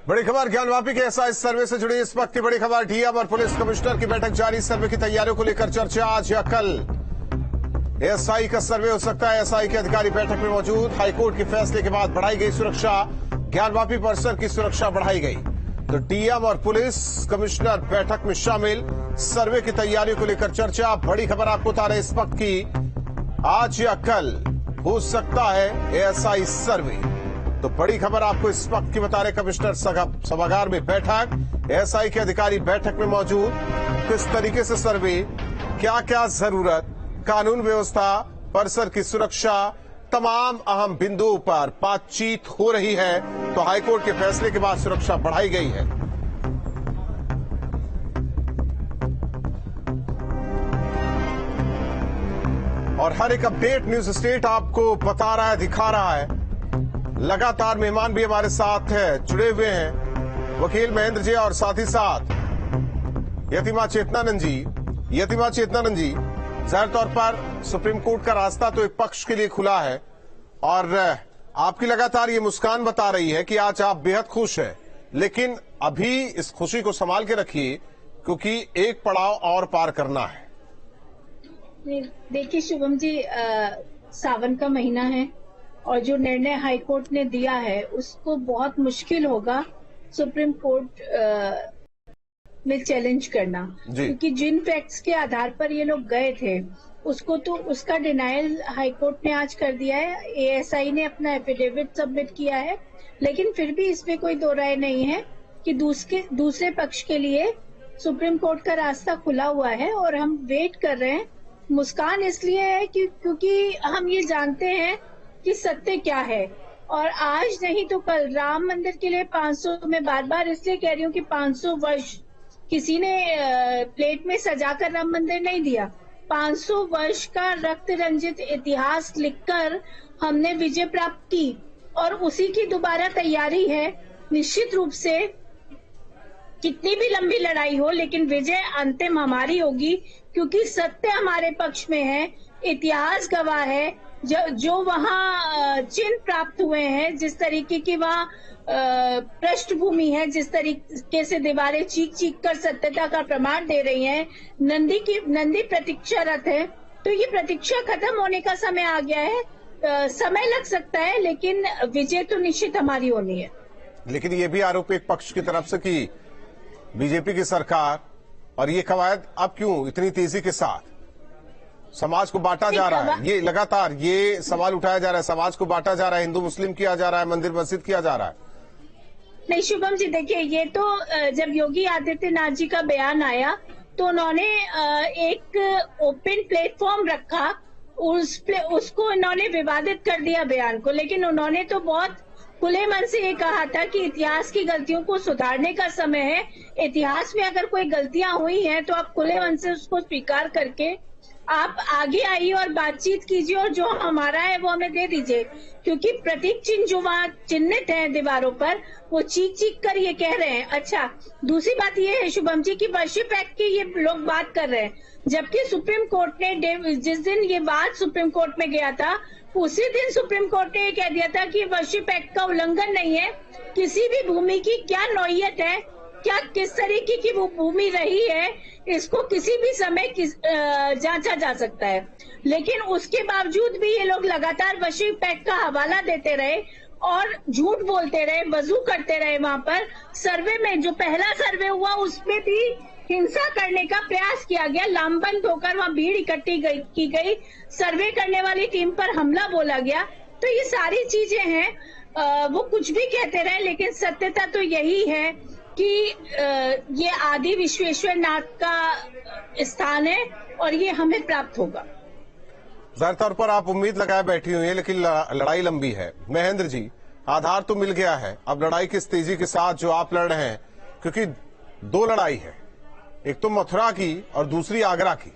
बड़ी खबर ज्ञानवापी के एसआई सर्वे से जुड़ी इस वक्त की बड़ी खबर। डीएम और पुलिस कमिश्नर की बैठक जारी। सर्वे की तैयारियों को लेकर चर्चा आज या कल। एसआई का सर्वे हो सकता है। एसआई के अधिकारी बैठक में मौजूद। हाईकोर्ट के फैसले के बाद बढ़ाई गई सुरक्षा। ज्ञानवापी परिसर की सुरक्षा बढ़ाई गई। तो डीएम और पुलिस कमिश्नर बैठक में शामिल। सर्वे की तैयारियों को लेकर चर्चा। बड़ी खबर आपको बता रहे इस वक्त की, आज या कल हो सकता है एसआई सर्वे। तो बड़ी खबर आपको इस वक्त की बता रहे, कमिश्नर सभागार में बैठक। एसआई के अधिकारी बैठक में मौजूद। किस तरीके से सर्वे, क्या क्या जरूरत, कानून व्यवस्था, परिसर की सुरक्षा, तमाम अहम बिंदुओं पर बातचीत हो रही है। तो हाईकोर्ट के फैसले के बाद सुरक्षा बढ़ाई गई है। और हर एक अपडेट न्यूज स्टेट आपको बता रहा है, दिखा रहा है। लगातार मेहमान भी हमारे साथ है, जुड़े हुए हैं वकील महेंद्र जी और साथ ही साथ यतिमा चेतनानंद जी। यतिमा चेतनानंद जी, जाहिर तौर पर सुप्रीम कोर्ट का रास्ता तो एक पक्ष के लिए खुला है और आपकी लगातार ये मुस्कान बता रही है कि आज आप बेहद खुश हैं, लेकिन अभी इस खुशी को संभाल के रखिए क्योंकि एक पड़ाव और पार करना है। देखिए शुभम जी, सावन का महीना है और जो निर्णय हाईकोर्ट ने दिया है उसको बहुत मुश्किल होगा सुप्रीम कोर्ट में चैलेंज करना, क्योंकि जिन फैक्ट्स के आधार पर ये लोग गए थे उसको तो उसका डिनायल हाईकोर्ट ने आज कर दिया है। एएसआई ने अपना एफिडेविट सबमिट किया है, लेकिन फिर भी इसमें कोई दो राय नहीं है कि दूसरे पक्ष के लिए सुप्रीम कोर्ट का रास्ता खुला हुआ है और हम वेट कर रहे हैं। मुस्कान इसलिए है क्योंकि हम ये जानते हैं कि सत्य क्या है, और आज नहीं तो कल राम मंदिर के लिए 500, मैं बार बार इसलिए कह रही हूँ कि 500 वर्ष किसी ने प्लेट में सजाकर राम मंदिर नहीं दिया। 500 वर्ष का रक्त रंजित इतिहास लिखकर हमने विजय प्राप्त की और उसी की दोबारा तैयारी है। निश्चित रूप से कितनी भी लंबी लड़ाई हो, लेकिन विजय अंतिम हमारी होगी क्योंकि सत्य हमारे पक्ष में है। इतिहास गवाह है। जो वहाँ चिन्ह प्राप्त हुए हैं, जिस तरीके की वहाँ पृष्ठभूमि है, जिस तरीके से दीवारें चीख चीख कर सत्यता का प्रमाण दे रही हैं, नंदी प्रतीक्षारत है। तो ये प्रतीक्षा खत्म होने का समय आ गया है। समय लग सकता है लेकिन विजय तो निश्चित हमारी होनी है। लेकिन ये भी आरोप एक पक्ष की तरफ से कि बीजेपी की सरकार और ये कवायद अब क्यों इतनी तेजी के साथ समाज को बांटा जा रहा है। ये लगातार ये सवाल उठाया जा रहा है, समाज को बांटा जा रहा है, हिंदू मुस्लिम किया जा रहा है, मंदिर मस्जिद किया जा रहा है। नहीं शुभम जी, देखिए ये तो जब योगी आदित्यनाथ जी का बयान आया तो उन्होंने एक ओपन प्लेटफॉर्म रखा, उसको इन्होंने विवादित कर दिया बयान को। लेकिन उन्होंने तो बहुत खुले मन से ये कहा था कि इतिहास की गलतियों को सुधारने का समय है। इतिहास में अगर कोई गलतियां हुई हैं तो आप खुले मन से उसको स्वीकार करके आप आगे आइए और बातचीत कीजिए और जो हमारा है वो हमें दे दीजिए, क्योंकि प्रतीक चिन्ह जो वहाँ चिन्हित हैं दीवारों पर वो चीख चीख कर ये कह रहे हैं। अच्छा, दूसरी बात ये है शुभम जी की वर्शिप एक्ट की ये लोग बात कर रहे हैं, जबकि सुप्रीम कोर्ट ने जिस दिन ये बात सुप्रीम कोर्ट में गया था उसी दिन सुप्रीम कोर्ट ने ये कह दिया था कि वर्शिप एक्ट का उल्लंघन नहीं है। किसी भी भूमि की क्या नौयत है, क्या किस तरीके की वो भूमि रही है, इसको किसी भी समय जांचा जा सकता है। लेकिन उसके बावजूद भी ये लोग लगातार वर्शिप एक्ट का हवाला देते रहे और झूठ बोलते रहे, वजू करते रहे। वहां पर सर्वे में जो पहला सर्वे हुआ उसमें भी हिंसा करने का प्रयास किया गया, लामबंद होकर वहां भीड़ इकट्ठी की गई, सर्वे करने वाली टीम पर हमला बोला गया। तो ये सारी चीजें हैं, वो कुछ भी कहते रहे लेकिन सत्यता तो यही है कि ये आदि विश्वेश्वर नाथ का स्थान है और ये हमें प्राप्त होगा। जाहिर तौर पर आप उम्मीद लगाए बैठी हुई है, लेकिन लड़ाई लंबी है। महेंद्र जी, आधार तो मिल गया है, अब लड़ाई किस तेजी के साथ जो आप लड़ रहे हैं, क्योंकि दो लड़ाई है, एक तो मथुरा की और दूसरी आगरा की।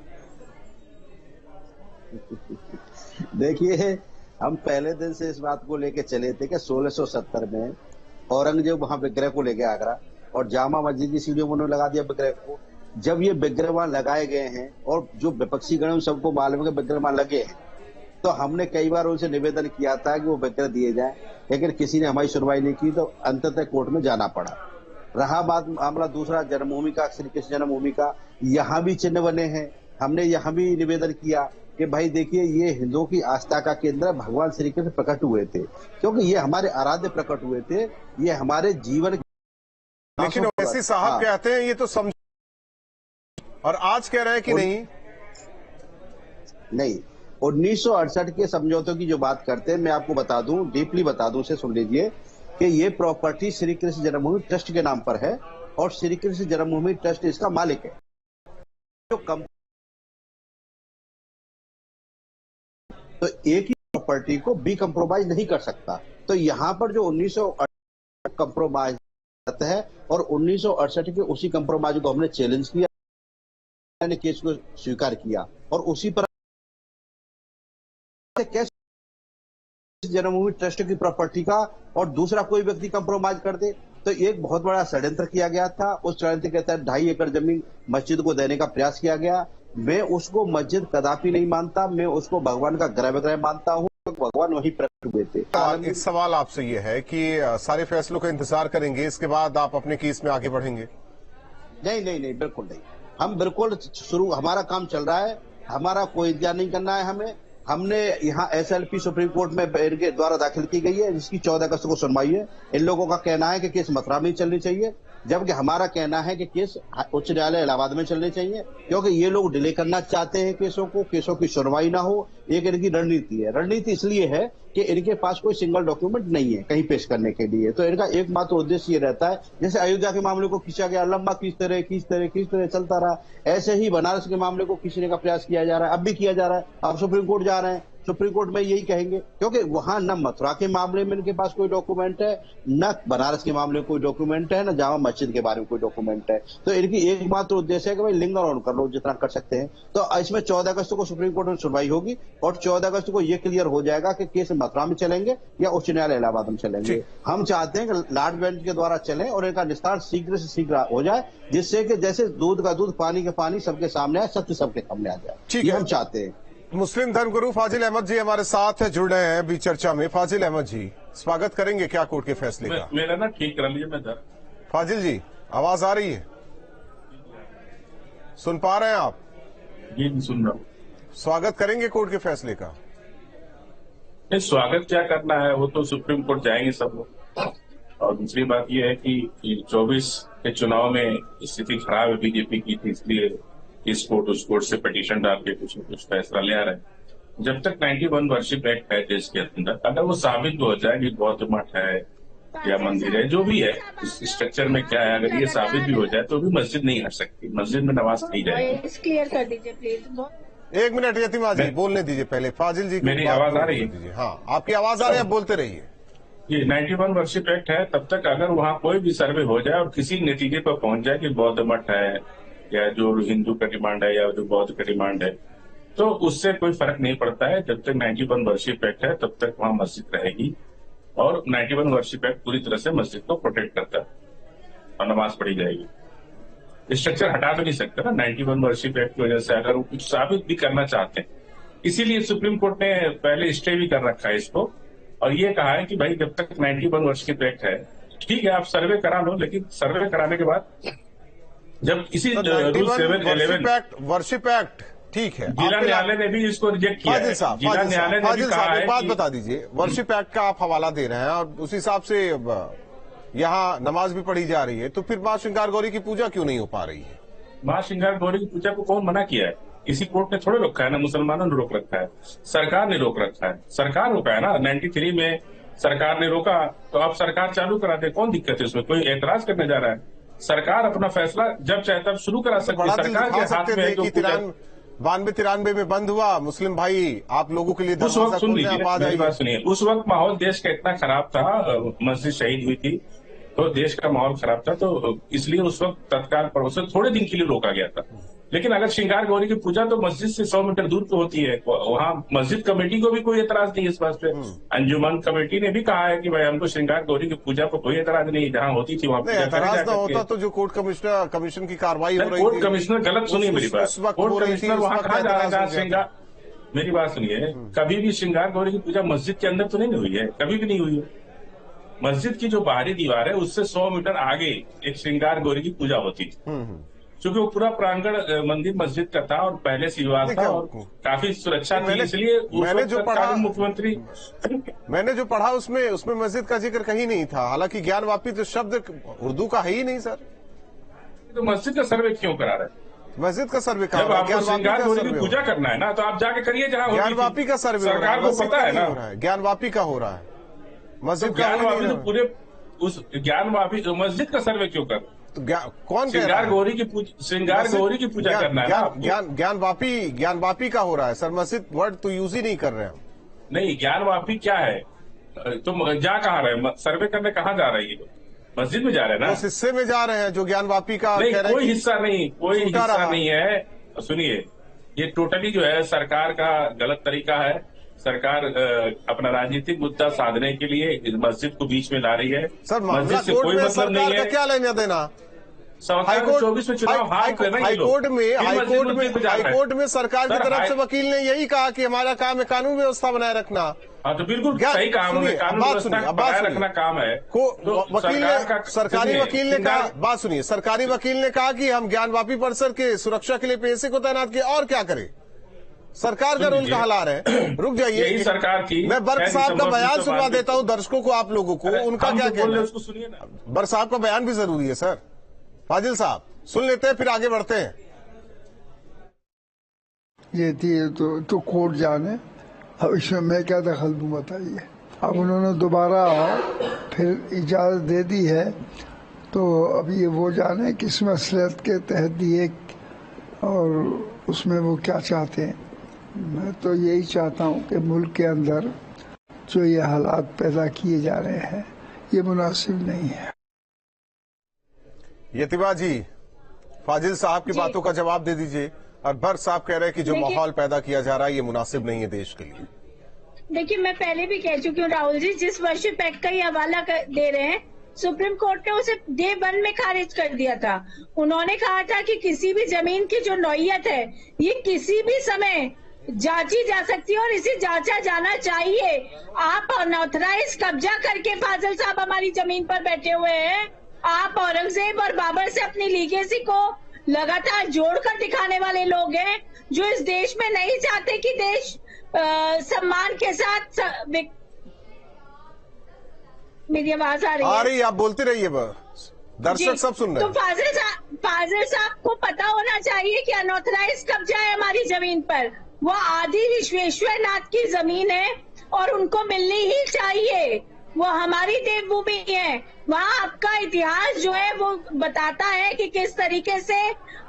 देखिए, हम पहले दिन से इस बात को लेके चले थे कि 1670 में औरंगजेब वहां विग्रह को लेके आगरा और जामा मस्जिद की सीढ़ियों में उन्होंने लगा दिया विग्रह को। जब ये विग्रह वहां लगाए गए हैं और जो विपक्षी गण सबको मालूम है विग्रह वहां लगे हैं, तो हमने कई बार उनसे निवेदन किया था कि वो विग्रह दिए जाए, लेकिन किसी ने हमारी सुनवाई नहीं की, तो अंततः कोर्ट में जाना पड़ा। रहा बात मामला दूसरा जन्मभूमि का, श्री कृष्ण जन्मभूमि का, यहाँ भी चिन्ह बने हैं। हमने यहाँ भी निवेदन किया कि भाई देखिए, ये हिंदुओं की आस्था का केंद्र, भगवान श्री कृष्ण प्रकट हुए थे, क्योंकि ये हमारे आराध्य प्रकट हुए थे, ये हमारे जीवन। लेकिन ओवैसी साहब कहते हैं ये तो समझ, और आज कह रहे हैं कि नहीं 1968 के समझौतों की जो बात करते हैं, मैं आपको बता दूं, डीपली बता दूं, उसे सुन लीजिए कि ये प्रॉपर्टी श्री कृष्ण जन्मभूमि ट्रस्ट के नाम पर है और श्री कृष्ण जन्मभूमि ट्रस्ट इसका मालिक है। जो तो एक ही प्रॉपर्टी को बी कंप्रोमाइज नहीं कर सकता। तो यहाँ पर जो 1968 कंप्रोमाइज है और 1968 के उसी कंप्रोमाइज को हमने चैलेंज किया, मैंने केस को स्वीकार किया और उसी पर कैसे जन्मभूमि ट्रस्ट की प्रॉपर्टी का और दूसरा कोई व्यक्ति कंप्रोमाइज कर दे। तो एक बहुत बड़ा षड्यंत्र किया गया था। उस षड्यंत्र के तहत 2.5 एकड़ जमीन मस्जिद को देने का प्रयास किया गया। मैं उसको मस्जिद कदापि नहीं मानता, मैं उसको भगवान का गर्भगृह मानता हूँ। भगवान वही प्रकट हुए थे। एक सवाल आपसे ये है कि सारे फैसलों का इंतजार करेंगे, इसके बाद आप अपने केस में आगे बढ़ेंगे? नहीं, बिल्कुल नहीं। हम बिल्कुल शुरू, हमारा काम चल रहा है, हमारा कोई इंतजार नहीं करना है। हमने यहाँ SLP सुप्रीम कोर्ट में इनके द्वारा दाखिल की गई है, जिसकी 14 अगस्त को सुनवाई है। इन लोगों का कहना है कि केस मथुरा में चलनी चाहिए, जबकि हमारा कहना है कि केस उच्च न्यायालय इलाहाबाद में चलने चाहिए, क्योंकि ये लोग डिले करना चाहते हैं केसों की सुनवाई ना हो। एक इनकी रणनीति है। रणनीति इसलिए है कि इनके पास कोई सिंगल डॉक्यूमेंट नहीं है कहीं पेश करने के लिए। तो इनका एकमात्र उद्देश्य ये रहता है, जैसे अयोध्या के मामले को खींचा गया, लंबा खींचते रहे चलता रहा, ऐसे ही बनारस के मामले को खींचने का प्रयास किया जा रहा है, अब भी किया जा रहा है। अब सुप्रीम कोर्ट जा रहे हैं, सुप्रीम कोर्ट में यही कहेंगे, क्योंकि वहां न मथुरा के मामले में इनके पास कोई डॉक्यूमेंट है, न बनारस के मामले में कोई डॉक्यूमेंट है, न जामा मस्जिद के बारे में कोई डॉक्यूमेंट है। तो इनकी एकमात्र उद्देश्य है कि भाई लिंगर ऑन कर लो जितना कर सकते हैं। तो इसमें 14 अगस्त को सुप्रीम कोर्ट में सुनवाई होगी और 14 अगस्त को यह क्लियर हो जाएगा कि केस मथुरा में चलेंगे या उच्च न्यायालय इलाहाबाद में चलेंगे। हम चाहते हैं कि लार्ज बेंच के द्वारा चलें और इनका निस्तार शीघ्र से शीघ्र हो जाए, जिससे कि जैसे दूध का दूध, पानी का पानी सबके सामने आए, सत्य सबके सामने आ जाए। ये हम चाहते हैं। मुस्लिम धर्मगुरु फाजिल अहमद जी हमारे साथ जुड़ रहे हैं अभी चर्चा में। फाजिल अहमद जी, स्वागत करेंगे क्या कोर्ट के फैसले का? मेरा ना ठीक कर लीजिए। मैं फाजिल जी, आवाज आ रही है? सुन पा रहे हैं आप? जी सुन रहा हूँ। स्वागत करेंगे कोर्ट के फैसले का? स्वागत क्या करना है, वो तो सुप्रीम कोर्ट जाएंगे सब लोग। और दूसरी बात ये है कि 24 के चुनाव में स्थिति खराब है बीजेपी की थी, इसलिए इस कोर्ट उस कोर्ट से पिटीशन डाल के कुछ फैसला ले आ रहे हैं। जब तक 91 वर्षिप एक्ट है देश के अंदर, अगर वो साबित हो जाए कि बौद्ध मठ है या मंदिर है, जो भी है इस स्ट्रक्चर में क्या है, अगर ये साबित भी हो जाए तो भी मस्जिद नहीं हट सकती, मस्जिद में नमाज नहीं जाएगी। क्लियर कर दीजिए प्लीज। 1 मिनट यतीमा जी बोलने दीजिए पहले। फाजिल जी, मेरी आवाज आ रही है? हाँ, आपकी आवाज आ रही है, आप बोलते रहिए। ये 91 वर्षिप एक्ट है, तब तक अगर वहाँ कोई भी सर्वे हो जाए और किसी नतीजे पर पहुंच जाए कि बौद्ध मठ है या जो हिंदू का डिमांड है या जो बौद्ध का डिमांड है, तो उससे कोई फर्क नहीं पड़ता है। जब तक 91 वर्षिप एक्ट है तब तक वहाँ मस्जिद रहेगी और 91 वर्षिप एक्ट पूरी तरह से मस्जिद को प्रोटेक्ट करता है और नमाज पढ़ी जाएगी। स्ट्रक्चर हटा तो नहीं सकता ना 91 वर्षिप एक्ट की वजह से, अगर वो कुछ साबित भी करना चाहते हैं। इसीलिए सुप्रीम कोर्ट ने पहले स्टे भी कर रखा है इसको और ये कहा है कि भाई जब तक 91 वर्षिप एक्ट है, ठीक है आप सर्वे करा लो, लेकिन सर्वे कराने के बाद जब किसी रूल 711 वर्षिप एक्ट, ठीक है, जिला न्यायालय ने भी इसको रिजेक्ट किया है। जिला न्यायालय ने भी कहा है। बात बता दीजिए, वर्षिप एक्ट का आप हवाला दे रहे हैं और उस हिसाब से यहाँ नमाज भी पढ़ी जा रही है, तो फिर माँ श्रृंगार गौरी की पूजा क्यों नहीं हो पा रही है? माँ श्रृंगार गौरी की पूजा को कौन मना किया है? किसी कोर्ट ने थोड़े रोका है ना, मुसलमानों ने रोक रखा है, सरकार ने रोक रखा है। सरकार रोका है ना, 93 में सरकार ने रोका, तो अब सरकार चालू करा दे, कौन दिक्कत है उसमें? कोई एतराज करने जा रहा है? सरकार अपना फैसला जब चाहे तब शुरू करा सकती है। सरकार के हाथ में है कि 92-93 में बंद हुआ, मुस्लिम भाई आप लोगों के लिए उस वक्त सुन लीजिए, मेरी बात सुनिए, उस वक्त माहौल देश का इतना खराब था, मस्जिद शहीद हुई थी तो देश का माहौल खराब था, तो इसलिए उस वक्त तत्काल पड़ोस थोड़े दिन के लिए रोका गया था। लेकिन अगर श्रृंगार गौरी की पूजा तो मस्जिद से 100 मीटर दूर पे होती है, वहाँ मस्जिद कमेटी को भी कोई एतराज नहीं है इस बात पे। अंजुमन कमेटी ने भी कहा है कि भाई हमको श्रृंगार गौरी की पूजा पर कोई एतराज नहीं, जहाँ होती थी वहाँ एतराज ना होता तो जो कोर्ट कमीशन की कार्रवाई हो रही, कोर्ट कमिश्नर गलत सुनिए मेरी बात, कोर्ट कमिश्नर वहाँ कहा जा रहा है मेरी बात सुनिए, कभी भी श्रृंगार गौरी की पूजा मस्जिद के अंदर तो नहीं हुई है, कभी भी नहीं हुई है। मस्जिद की जो बाहरी दीवार है उससे 100 मीटर आगे एक श्रृंगार गौरी की पूजा होती थी। क्योंकि वो पूरा प्रांगण मंदिर मस्जिद का था और पहले से विवाद था और काफी सुरक्षा थी, इसलिए मैंने जो पढ़ा मुख्यमंत्री मैंने जो पढ़ा उसमें मस्जिद का जिक्र कहीं नहीं था। हालांकि ज्ञानवापी तो शब्द उर्दू का है ही नहीं सर। तो मस्जिद का सर्वे क्यों करा रहे? मस्जिद का सर्वे जब आपको श्रृंगार गौरी की पूजा करना है ना, तो आप जाके करिए जहाँ ज्ञानवापी का सर्वे सरकार को पता है ना, ज्ञानवापी का हो रहा है, मस्जिद का ज्ञानवापी तो पूरे उस ज्ञानवापी मस्जिद का सर्वे क्यों कर? तो कौन श्रृंगार गौरी की पूजा करना है। ज्ञानवापी का हो रहा है सर, मस्जिद वर्ड तो यूज ही नहीं कर रहे हम। नहीं, ज्ञानवापी क्या है? तुम जा कहाँ रहे? सर्वे करने कहाँ जा रही है? मस्जिद में जा रहे हैं ना? उस हिस्से में जा रहे हैं जो ज्ञानवापी का नहीं, कह रहे कोई हिस्सा नहीं है। सुनिए, ये टोटली जो है सरकार का गलत तरीका है। सरकार अपना राजनीतिक मुद्दा साधने के लिए इस मस्जिद को बीच में ला रही है। सर मामला कोर्ट में सरकार का क्या लेना देना? हाईकोर्ट 24 में चुनाव हाईकोर्ट में सरकार की तरफ से वकील ने यही कहा कि हमारा काम है कानून व्यवस्था बनाए रखना। हाँ, तो बिल्कुल सही काम है, कानून व्यवस्था बनाए रखना काम है। सरकारी वकील ने कहा, बात सुनिए, सरकारी वकील ने कहा कि हम ज्ञानवापी परिसर के सुरक्षा के लिए पैसे को तैनात किए, और क्या करें? सरकार का रोल कहाँ ला रहे हैं? रुक जाइए, यही सरकार की। मैं बर्क साहब का बयान सुनवा देता हूँ दर्शकों को, आप लोगों को, उनका क्या कहना है उसको सुनिए ना। बर्क साहब का बयान भी जरूरी है सर। फाजिल साहब सुन लेते हैं, फिर आगे बढ़ते हैं। ये थी तो कोर्ट जाने, अब इसमें मैं क्या दखल दूं बताइए। अब उन्होंने दोबारा फिर इजाजत दे दी है, तो अब ये वो जाने किस मसलहत के तहत दिए और उसमें वो क्या चाहते हैं। मैं तो यही चाहता हूँ कि मुल्क के अंदर जो ये हालात पैदा किए जा रहे हैं ये मुनासिब नहीं है। यतिमा जी, फाजिल साहब की बातों का जवाब दे दीजिए। और बर्क साहब कह रहे हैं कि जो माहौल पैदा किया जा रहा है ये मुनासिब नहीं है देश के लिए। देखिए, मैं पहले भी कह चुकी हूँ राहुल जी, जिस वर्षिप पैक्ट का ही हवाला दे रहे हैं, सुप्रीम कोर्ट ने उसे डे 1 में खारिज कर दिया था। उन्होंने कहा था कि किसी भी जमीन की जो नौयत है ये किसी भी समय जांची जा सकती है और इसे जांचा जाना चाहिए। आप अनऑथराइज कब्जा करके फाजिल साहब हमारी जमीन पर बैठे हुए हैं। आप औरंगजेब और बाबर से अपनी लीगेसी को लगातार जोड़कर दिखाने वाले लोग हैं, जो इस देश में नहीं चाहते कि देश सम्मान के साथ मेरी आवाज आ रही है? आप बोलते रहिए, दर्शक सब सुन रहे हैं। तो फाजिल साहब को पता होना चाहिए कि अनऑथराइज कब्जा है हमारी जमीन पर। वो आदि विश्वेश्वर नाथ की जमीन है और उनको मिलनी ही चाहिए। वो हमारी देवभूमि है। वहाँ आपका इतिहास जो है वो बताता है कि किस तरीके से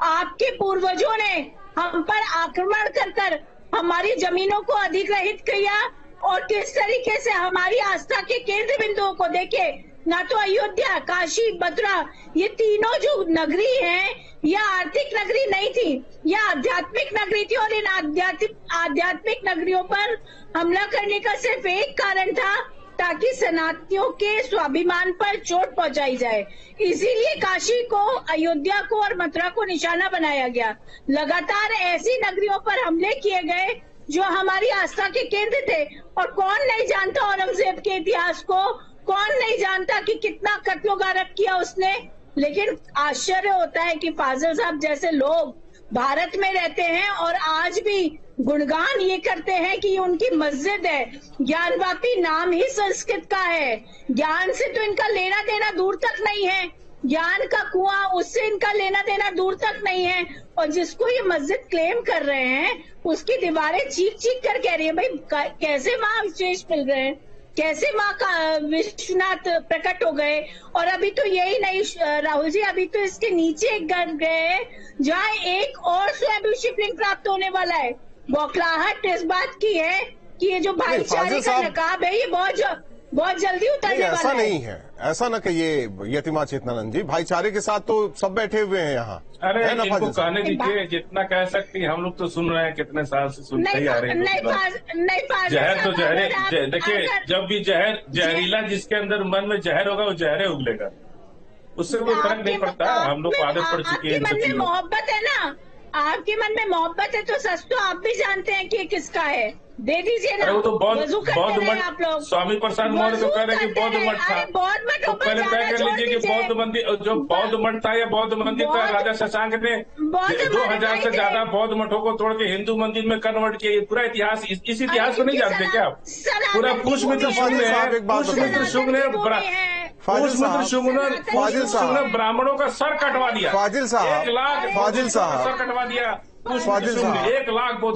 आपके पूर्वजों ने हम पर आक्रमण कर हमारी जमीनों को अधिग्रहित किया और किस तरीके से हमारी आस्था के केंद्र बिंदुओं को देखे। ना तो अयोध्या, काशी, मथुरा, ये तीनों जो नगरी हैं, यह आर्थिक नगरी नहीं थी, यह आध्यात्मिक नगरी थी। और इन आध्यात्मिक नगरियों पर हमला करने का सिर्फ एक कारण था, ताकि सनातनियों के स्वाभिमान पर चोट पहुंचाई जाए। इसीलिए काशी को, अयोध्या को और मथुरा को निशाना बनाया गया। लगातार ऐसी नगरियों पर हमले किए गए जो हमारी आस्था के केंद्र थे। और कौन नहीं जानता औरंगजेब के इतिहास को, कौन नहीं जानता कि कितना कत्लोगारत किया उसने। लेकिन आश्चर्य होता है कि फाजिल साहब जैसे लोग भारत में रहते हैं और आज भी गुणगान ये करते हैं कि उनकी मस्जिद है। ज्ञानवापी नाम ही संस्कृत का है, ज्ञान से तो इनका लेना देना दूर तक नहीं है। ज्ञान का कुआं, उससे इनका लेना देना दूर तक नहीं है। और जिसको ये मस्जिद क्लेम कर रहे हैं उसकी दीवारें चीख चीख कर कह रही है, भाई कैसे वहाँ विशेष मिल रहे हैं, कैसे माँ का विश्वनाथ प्रकट हो गए। और अभी तो यही नहीं राहुल जी, अभी तो इसके नीचे एक घर गए जहाँ एक और स्वयं शिवलिंग प्राप्त होने वाला है। बौखलाहट इस बात की है कि ये जो भाईचारे का नकाब है ये बहुत जल्दी उतरने वाला है। ऐसा नहीं है, ऐसा न कहिए यतिमा चेतनानंद जी, भाईचारे के साथ तो सब बैठे हुए हैं यहाँ। अरे इनको कहने दीजिए, जितना कह सकती हम लोग तो सुन रहे हैं, कितने साल से सुनते ही आ रहे हैं। जहर तो जहरे, देखिए जब भी जहरीला जिसके अंदर मन में जहर होगा वो जहरे उगलेगा, उससे कोई फर्क नहीं पड़ता। हम लोग आदत पड़ चुकी है। मोहब्बत है ना, आपके मन में मोहब्बत है तो सच तो आप भी जानते हैं कि ये किसका है, दे दीजिए ना। अरे वो तो वजू करते बौद्ध रहे मठ, आप लोग। स्वामी प्रसाद मौर्य तो कह रहे कि वजू बौद्ध करते मठ था। रहे। बौद्ध मठ तो ऊपर पहले तय जाना कर छोड़ लीजिए कि दीजिए। बौद्ध मंदिर, जो बौद्ध मठ था या बौद्ध मंदिर था, राजा शशांक ने बौद्ध 2000 से मठ ज्यादा बौद्ध मठों को तोड़ के हिंदू मंदिर में कन्वर्ट किया। ये पूरा इतिहास, इस इतिहास को नहीं जानते क्या आप? पूरा पुष्यमित्र शुंग ने, पुष्यमित्र शुंग ने पुष्यमित्र शुंग ने ब्राह्मणों का सर कटवा दिया। फाजिल साहब, 1 लाख फाजिल साहब, सर कटवा दिया। फाजिल साहब, 1 लाख तो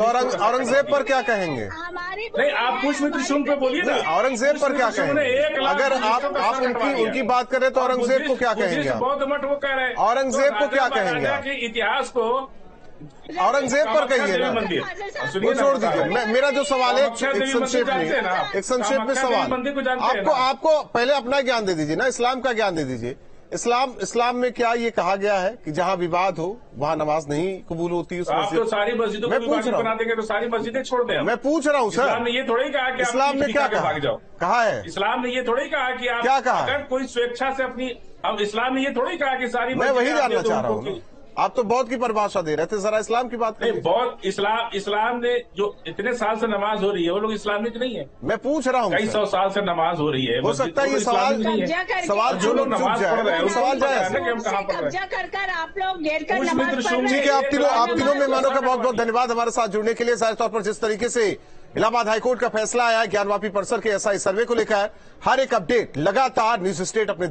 औरंगजेब पर क्या कहेंगे? नहीं, आप पुष्यमित्र शुंग पे बोलिए ना। औरंगजेब पर क्या कहेंगे? अगर आप उनकी बात करें तो औरंगजेब को क्या कहेंगे आप? बौद्ध मठ वो कह रहे हैं, औरंगजेब को क्या कहेंगे आप? कि इतिहास को औरंगजेब पर कहिए ना, मंदिर वो छोड़ दीजिए। मेरा जो सवाल है एक संक्षेप में सवाल, आपको पहले अपना ज्ञान दे दीजिए ना, इस्लाम का ज्ञान दे दीजिए। इस्लाम में क्या ये कहा गया है कि जहां विवाद हो वहां नमाज नहीं कबूल होती? उस आप तो सारी मस्जिदों को विवादित बना देंगे तो सारी मस्जिदें छोड़ दें। मैं पूछ रहा हूँ सर, इस्लाम ने ये थोड़ी कहा कि इस्लाम ने क्या भाग जाओ। कहा है? इस्लाम ने ये थोड़ी कहा कि आप क्या कहा? अगर कोई स्वेच्छा से अपनी, अब इस्लाम ने ये थोड़ी कहा कि सारी, मैं वही जानना चाह रहा हूँ। आप तो बौद्ध की परिभाषा दे रहे थे, जरा इस्लाम की बात करिए। बौद्ध इस्लाम ने जो इतने साल से नमाज हो रही है वो लोग इस्लामिक नहीं है। मैं पूछ रहा हूँ, कई 100 साल से नमाज हो रही है। हो सकता है ये सवाल जो लोग नमाज पढ़ रहे हैं सवाल जाए कि हम कहाँ पढ़ रहे हैं। कर आप लोग घेर कर पुष्यमित्र नमाज शुंग पढ़ ठीक रहे है, हैं। आप तीनों मेहमानों का बहुत बहुत धन्यवाद हमारे साथ जुड़ने के लिए। जाहिर तौर पर जिस तरीके से इलाहाबाद हाईकोर्ट का फैसला आया ज्ञानवापी परिसर के एसआई सर्वे को लेकर, हर एक अपडेट लगातार न्यूज स्टेट अपने